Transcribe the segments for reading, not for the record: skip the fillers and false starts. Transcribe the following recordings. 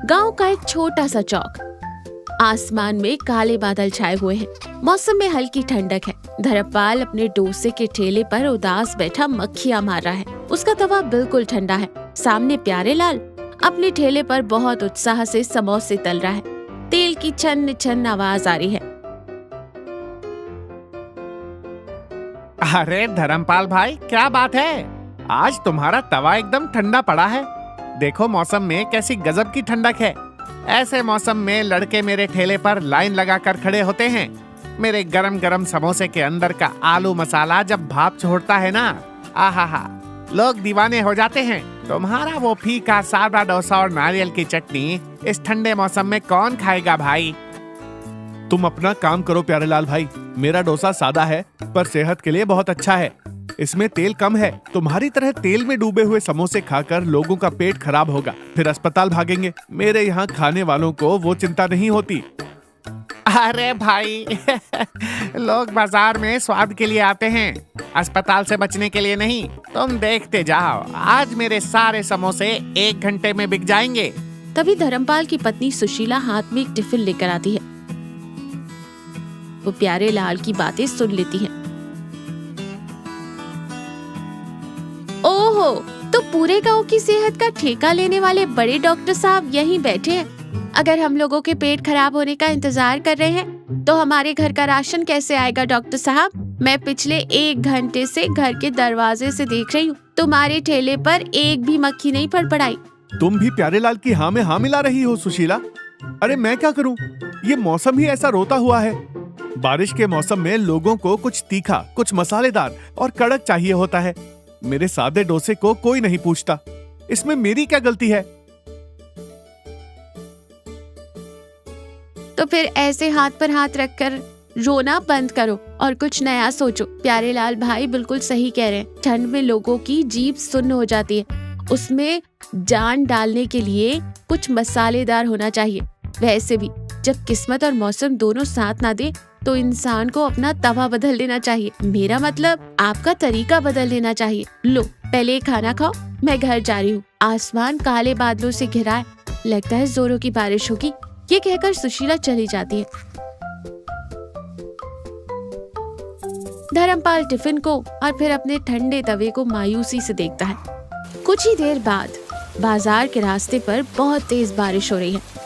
गांव का एक छोटा सा चौक। आसमान में काले बादल छाए हुए हैं। मौसम में हल्की ठंडक है। धर्मपाल अपने डोसे के ठेले पर उदास बैठा मक्खियां मार रहा है। उसका तवा बिल्कुल ठंडा है। सामने प्यारेलाल अपने ठेले पर बहुत उत्साह से समोसे तल रहा है। तेल की छन छन आवाज आ रही है। अरे धर्मपाल भाई, क्या बात है? आज तुम्हारा तवा एकदम ठंडा पड़ा है। देखो मौसम में कैसी गजब की ठंडक है। ऐसे मौसम में लड़के मेरे ठेले पर लाइन लगाकर खड़े होते हैं। मेरे गरम गरम समोसे के अंदर का आलू मसाला जब भाप छोड़ता है ना, आहा, लोग दीवाने हो जाते हैं। तुम्हारा वो फीका सादा डोसा और नारियल की चटनी इस ठंडे मौसम में कौन खाएगा भाई? तुम अपना काम करो प्यारेलाल भाई। मेरा डोसा सादा है पर सेहत के लिए बहुत अच्छा है। इसमें तेल कम है। तुम्हारी तरह तेल में डूबे हुए समोसे खाकर लोगों का पेट खराब होगा, फिर अस्पताल भागेंगे। मेरे यहाँ खाने वालों को वो चिंता नहीं होती। अरे भाई लोग बाजार में स्वाद के लिए आते हैं, अस्पताल से बचने के लिए नहीं। तुम देखते जाओ, आज मेरे सारे समोसे 1 घंटे में बिक जाएंगे। तभी धर्मपाल की पत्नी सुशीला हाथ में एक टिफिन लेकर आती है। वो प्यारेलाल की बातें सुन लेती है। ओहो, तो पूरे गांव की सेहत का ठेका लेने वाले बड़े डॉक्टर साहब यहीं बैठे हैं। अगर हम लोगों के पेट खराब होने का इंतजार कर रहे हैं तो हमारे घर का राशन कैसे आएगा डॉक्टर साहब? मैं पिछले 1 घंटे से घर के दरवाजे से देख रही हूँ, तुम्हारे ठेले पर एक भी मक्खी नहीं फड़फड़ाई। तुम भी प्यारेलाल की हाँ में हाँ मिला रही हो सुशीला। अरे मैं क्या करूँ, ये मौसम ही ऐसा रोता हुआ है। बारिश के मौसम में लोगों को कुछ तीखा, कुछ मसालेदार और कड़क चाहिए होता है। मेरे सादे डोसे को कोई नहीं पूछता। इसमें मेरी क्या गलती है? तो फिर ऐसे हाथ पर हाथ रखकर रोना बंद करो और कुछ नया सोचो। प्यारेलाल भाई बिल्कुल सही कह रहे हैं। ठंड में लोगों की जीभ सुन्न हो जाती है। उसमें जान डालने के लिए कुछ मसालेदार होना चाहिए। वैसे भी जब किस्मत और मौसम दोनों साथ ना दे तो इंसान को अपना तवा बदल लेना चाहिए। मेरा मतलब आपका तरीका बदल लेना चाहिए। लो पहले खाना खाओ, मैं घर जा रही हूँ। आसमान काले बादलों से घिरा है, लगता है जोरों की बारिश होगी। ये कहकर सुशीला चली जाती है। धर्मपाल टिफिन को और फिर अपने ठंडे तवे को मायूसी से देखता है। कुछ ही देर बाद बाजार के रास्ते पर बहुत तेज बारिश हो रही है।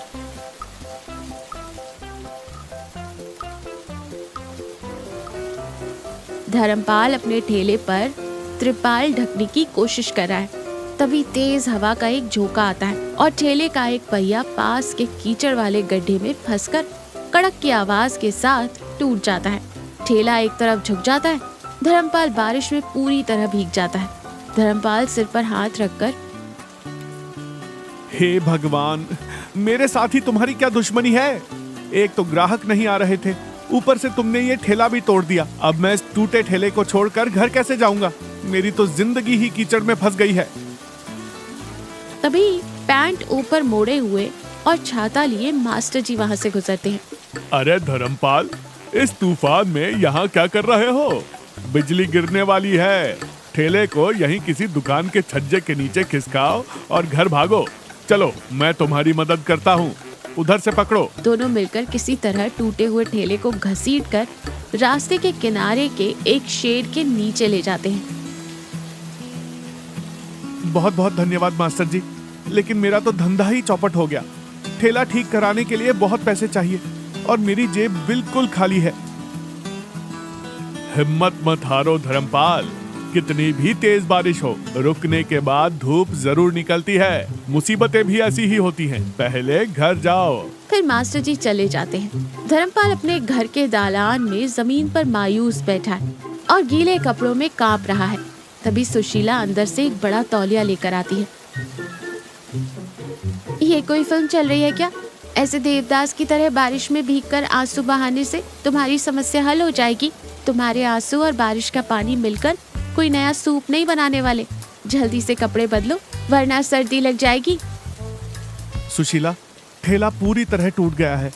धर्मपाल अपने ठेले पर त्रिपाल ढकने की कोशिश कर रहा है। तभी तेज हवा का एक झोंका आता है और ठेले का एक पहिया पास के कीचड़ वाले गड्ढे में फंसकर कड़क की आवाज के साथ टूट जाता है। ठेला एक तरफ झुक जाता है। धर्मपाल बारिश में पूरी तरह भीग जाता है। धर्मपाल सिर पर हाथ रखकर, हे भगवान, मेरे साथ ही तुम्हारी क्या दुश्मनी है? एक तो ग्राहक नहीं आ रहे थे, ऊपर से तुमने ये ठेला भी तोड़ दिया। अब मैं इस टूटे ठेले को छोड़कर घर कैसे जाऊंगा? मेरी तो जिंदगी ही कीचड़ में फंस गई है। तभी पैंट ऊपर मोड़े हुए और छाता लिए मास्टर जी वहाँ से गुजरते हैं। अरे धर्मपाल, इस तूफान में यहाँ क्या कर रहे हो? बिजली गिरने वाली है। ठेले को यहीं किसी दुकान के छज्जे के नीचे खिसकाओ और घर भागो। चलो मैं तुम्हारी मदद करता हूँ, उधर से पकड़ो। दोनों मिलकर किसी तरह टूटे हुए ठेले को घसीटकर रास्ते के किनारे के एक शेड के नीचे ले जाते हैं। बहुत बहुत धन्यवाद मास्टर जी, लेकिन मेरा तो धंधा ही चौपट हो गया। ठेला ठीक कराने के लिए बहुत पैसे चाहिए और मेरी जेब बिल्कुल खाली है। हिम्मत मत हारो धर्मपाल, कितनी भी तेज बारिश हो, रुकने के बाद धूप जरूर निकलती है। मुसीबतें भी ऐसी ही होती हैं। पहले घर जाओ। फिर मास्टर जी चले जाते हैं। धर्मपाल अपने घर के दालान में जमीन पर मायूस बैठा है और गीले कपड़ों में कांप रहा है। तभी सुशीला अंदर से एक बड़ा तौलिया लेकर आती है। ये कोई फिल्म चल रही है क्या? ऐसे देवदास की तरह बारिश में भीगकर आंसू बहाने से तुम्हारी समस्या हल हो जाएगी। तुम्हारे आंसू और बारिश का पानी मिलकर कोई नया सूप नहीं बनाने वाले। जल्दी से कपड़े बदलो वरना सर्दी लग जाएगी। सुशीला, ठेला पूरी तरह टूट गया है।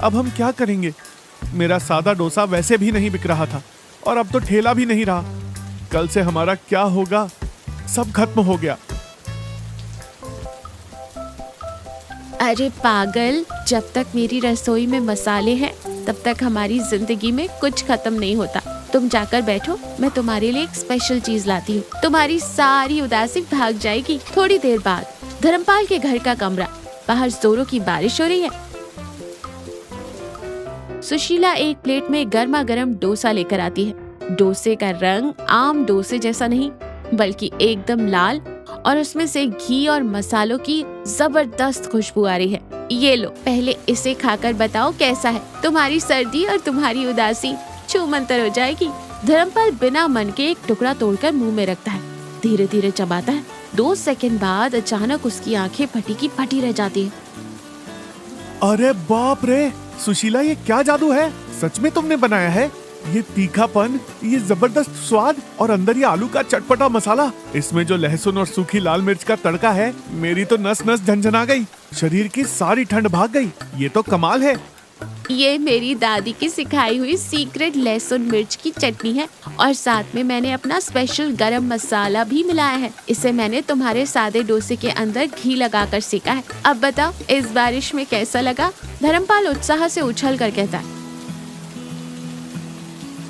अब हम क्या करेंगे? मेरा सादा डोसा वैसे भी नहीं बिक रहा था और अब तो ठेला भी नहीं रहा। कल से हमारा क्या होगा? सब खत्म हो गया। अरे पागल, जब तक मेरी रसोई में मसाले हैं तब तक हमारी जिंदगी में कुछ खत्म नहीं होता। तुम जाकर बैठो, मैं तुम्हारे लिए एक स्पेशल चीज लाती हूँ। तुम्हारी सारी उदासी भाग जाएगी। थोड़ी देर बाद धर्मपाल के घर का कमरा, बाहर जोरों की बारिश हो रही है। सुशीला एक प्लेट में गर्मा गर्म डोसा लेकर आती है। डोसे का रंग आम डोसे जैसा नहीं बल्कि एकदम लाल, और उसमें से घी और मसालों की जबरदस्त खुशबू आ रही है। ये लो, पहले इसे खाकर बताओ कैसा है। तुम्हारी सर्दी और तुम्हारी उदासी छूमंतर हो जाएगी। धर्मपाल बिना मन के एक टुकड़ा तोड़कर मुंह में रखता है, धीरे धीरे चबाता है। 2 सेकंड बाद अचानक उसकी आंखें फटी की फटी रह जाती है। अरे बाप रे सुशीला, ये क्या जादू है? सच में तुमने बनाया है? ये तीखापन, ये जबरदस्त स्वाद और अंदर ये आलू का चटपटा मसाला, इसमें जो लहसुन और सूखी लाल मिर्च का तड़का है, मेरी तो नस नस झंझना गई। शरीर की सारी ठंड भाग गई। ये तो कमाल है। ये मेरी दादी की सिखाई हुई सीक्रेट लहसुन मिर्च की चटनी है, और साथ में मैंने अपना स्पेशल गरम मसाला भी मिलाया है। इसे मैंने तुम्हारे सादे डोसे के अंदर घी लगाकर सेका है। अब बताओ, इस बारिश में कैसा लगा? धर्मपाल उत्साह से उछल कर कहता है।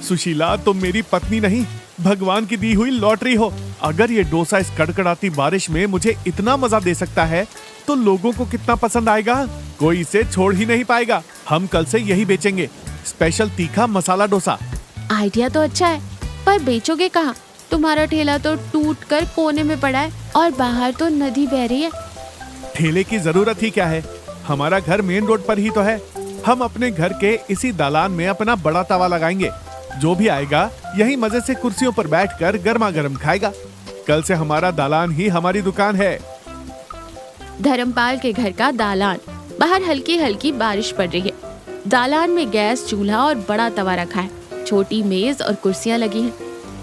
सुशीला, तुम मेरी पत्नी नहीं, भगवान की दी हुई लॉटरी हो। अगर ये डोसा इस कड़कड़ाती बारिश में मुझे इतना मजा दे सकता है तो लोगों को कितना पसंद आएगा। कोई इसे छोड़ ही नहीं पाएगा। हम कल से यही बेचेंगे, स्पेशल तीखा मसाला डोसा। आइडिया तो अच्छा है, पर बेचोगे कहाँ? तुम्हारा ठेला तो टूट कर कोने में पड़ा है और बाहर तो नदी बह रही है। ठेले की जरूरत ही क्या है? हमारा घर मेन रोड पर ही तो है। हम अपने घर के इसी दालान में अपना बड़ा तवा लगाएंगे। जो भी आएगा यही मजे से कुर्सियों पर बैठकर गर्मा गर्म खाएगा। कल से हमारा दालान ही हमारी दुकान है। धर्मपाल के घर का दालान, बाहर हल्की हल्की बारिश पड़ रही है। दालान में गैस चूल्हा और बड़ा तवा रखा है। छोटी मेज और कुर्सियां लगी हैं।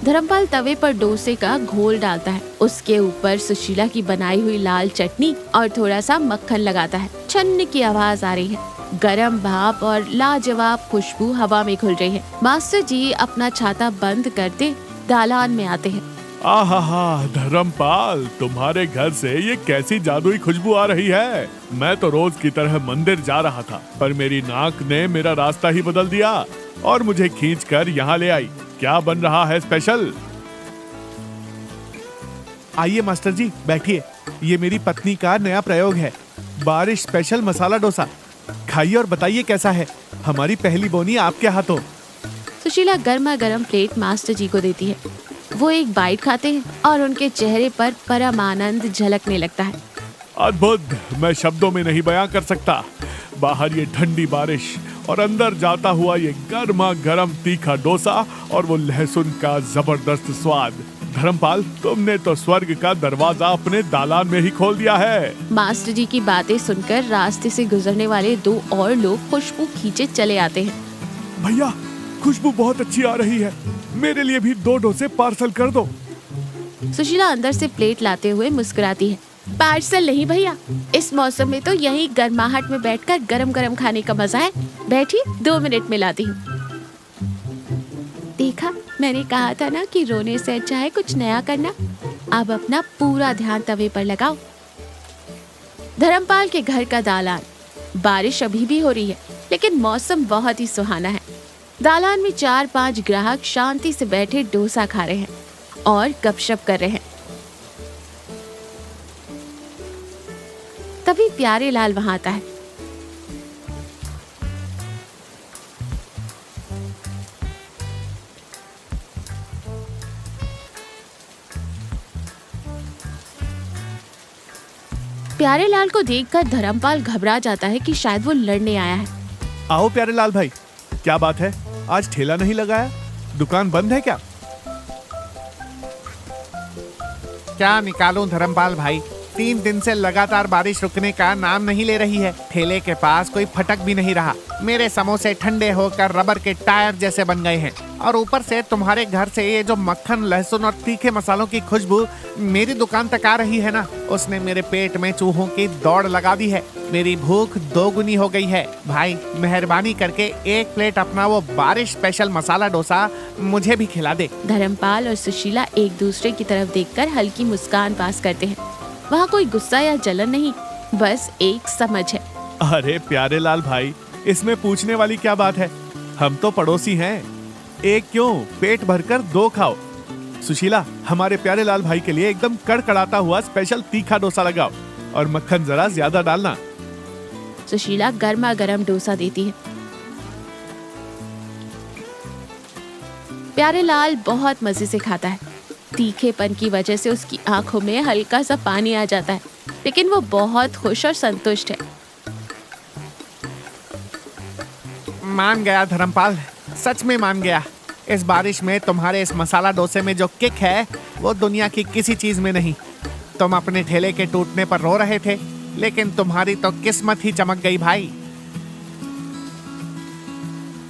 धर्मपाल तवे पर डोसे का घोल डालता है। उसके ऊपर सुशीला की बनाई हुई लाल चटनी और थोड़ा सा मक्खन लगाता है। छन्न की आवाज आ रही है। गरम भाप और लाजवाब खुशबू हवा में घुल रही है। मास्टर जी अपना छाता बंद करते दालान में आते हैं। आहा, धर्मपाल, तुम्हारे घर से ये कैसी जादुई खुशबू आ रही है। मैं तो रोज की तरह मंदिर जा रहा था, पर मेरी नाक ने मेरा रास्ता ही बदल दिया और मुझे खींचकर यहाँ ले आई। क्या बन रहा है स्पेशल? आइए मास्टर जी, बैठिए। ये मेरी पत्नी का नया प्रयोग है, बारिश स्पेशल मसाला डोसा। खाइए और बताइए कैसा है। हमारी पहली बोनी आपके हाथों। सुशीला गर्मा गर्म प्लेट मास्टर जी को देती है। वो एक बाइट खाते हैं और उनके चेहरे पर परम आनंद झलकने लगता है। अद्भुत, मैं शब्दों में नहीं बयां कर सकता। बाहर ये ठंडी बारिश और अंदर जाता हुआ ये गर्मा गर्म तीखा डोसा और वो लहसुन का जबरदस्त स्वाद। धर्मपाल, तुमने तो स्वर्ग का दरवाजा अपने दालान में ही खोल दिया है। मास्टर जी की बातें सुनकर रास्ते से गुजरने वाले 2 और लोग खुशबू खींचे चले आते हैं। भैया, खुशबू बहुत अच्छी आ रही है। मेरे लिए भी 2 डोसे पार्सल कर दो। सुशीला अंदर से प्लेट लाते हुए मुस्कुराती है। पार्सल नहीं भैया, इस मौसम में तो यहीं गर्माहट में बैठकर गरम गरम खाने का मजा है। बैठिए, 2 मिनट में लाती हूँ। देखा, मैंने कहा था ना कि रोने से अच्छा है कुछ नया करना। अब अपना पूरा ध्यान तवे पर लगाओ। धर्मपाल के घर का दालान, बारिश अभी भी हो रही है लेकिन मौसम बहुत ही सुहाना है। दालान में 4-5 ग्राहक शांति से बैठे डोसा खा रहे हैं और गपशप कर रहे हैं। तभी प्यारे लाल वहां आता है। प्यारे लाल को देखकर धर्मपाल घबरा जाता है कि शायद वो लड़ने आया है। आओ प्यारे लाल भाई, क्या बात है? आज ठेला नहीं लगाया? दुकान बंद है क्या? क्या निकालूं धर्मपाल भाई, 3 दिन से लगातार बारिश रुकने का नाम नहीं ले रही है। ठेले के पास कोई फटक भी नहीं रहा। मेरे समोसे ठंडे होकर रबर के टायर जैसे बन गए हैं, और ऊपर से तुम्हारे घर से ये जो मक्खन, लहसुन और तीखे मसालों की खुशबू मेरी दुकान तक आ रही है ना, उसने मेरे पेट में चूहों की दौड़ लगा दी है। मेरी भूख 2 गुनी हो गई है। भाई, मेहरबानी करके 1 प्लेट अपना वो बारिश स्पेशल मसाला डोसा मुझे भी खिला दे। धर्मपाल और सुशीला एक दूसरे की तरफ देखकर हल्की मुस्कान पास करते हैं। वहाँ कोई गुस्सा या जलन नहीं, बस एक समझ है। अरे प्यारे लाल भाई, इसमें पूछने वाली क्या बात है? हम तो पड़ोसी हैं। एक क्यों, पेट भरकर 2 खाओ। सुशीला, हमारे प्यारे लाल भाई के लिए एकदम कड़कड़ाता हुआ स्पेशल तीखा डोसा लगाओ और मक्खन जरा ज्यादा डालना। सुशीला गर्मा गर्म डोसा देती है। प्यारे लाल बहुत मजे से खाता है। तीखेपन की वजह से उसकी आंखों में हल्का सा पानी आ जाता है, लेकिन वो बहुत खुश और संतुष्ट है। मान गया धर्मपाल, सच में मान गया। इस बारिश में तुम्हारे इस मसाला डोसे में जो किक है वो दुनिया की किसी चीज में नहीं। तुम अपने ठेले के टूटने पर रो रहे थे, लेकिन तुम्हारी तो किस्मत ही चमक गई भाई।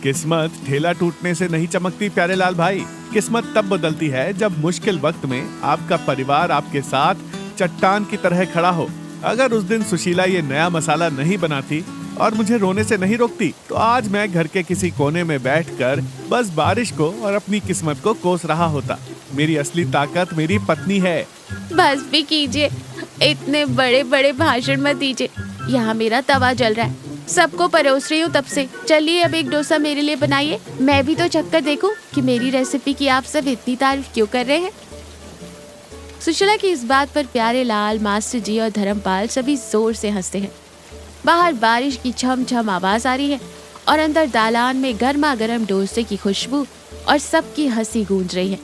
किस्मत ठेला टूटने से नहीं चमकती प्यारे लाल भाई। किस्मत तब बदलती है जब मुश्किल वक्त में आपका परिवार आपके साथ चट्टान की तरह खड़ा हो। अगर उस दिन सुशीला ये नया मसाला नहीं बनाती और मुझे रोने से नहीं रोकती, तो आज मैं घर के किसी कोने में बैठकर बस बारिश को और अपनी किस्मत को कोस रहा होता। मेरी असली ताकत मेरी पत्नी है। बस भी कीजिए, इतने बड़े बड़े भाषण मत दीजिए। यहाँ मेरा तवा जल रहा है, सबको परोस रही हूँ तब से। चलिए अब एक डोसा मेरे लिए बनाइए, मैं भी तो चक्कर देखूं कि मेरी रेसिपी की आप सब इतनी तारीफ क्यों कर रहे हैं। सुशीला की इस बात पर प्यारे लाल, मास्टर जी और धर्मपाल सभी जोर से हंसते हैं। बाहर बारिश की छम छम आवाज आ रही है और अंदर दालान में गर्मा गर्म डोसे की खुशबू और सबकी हंसी गूंज रही है।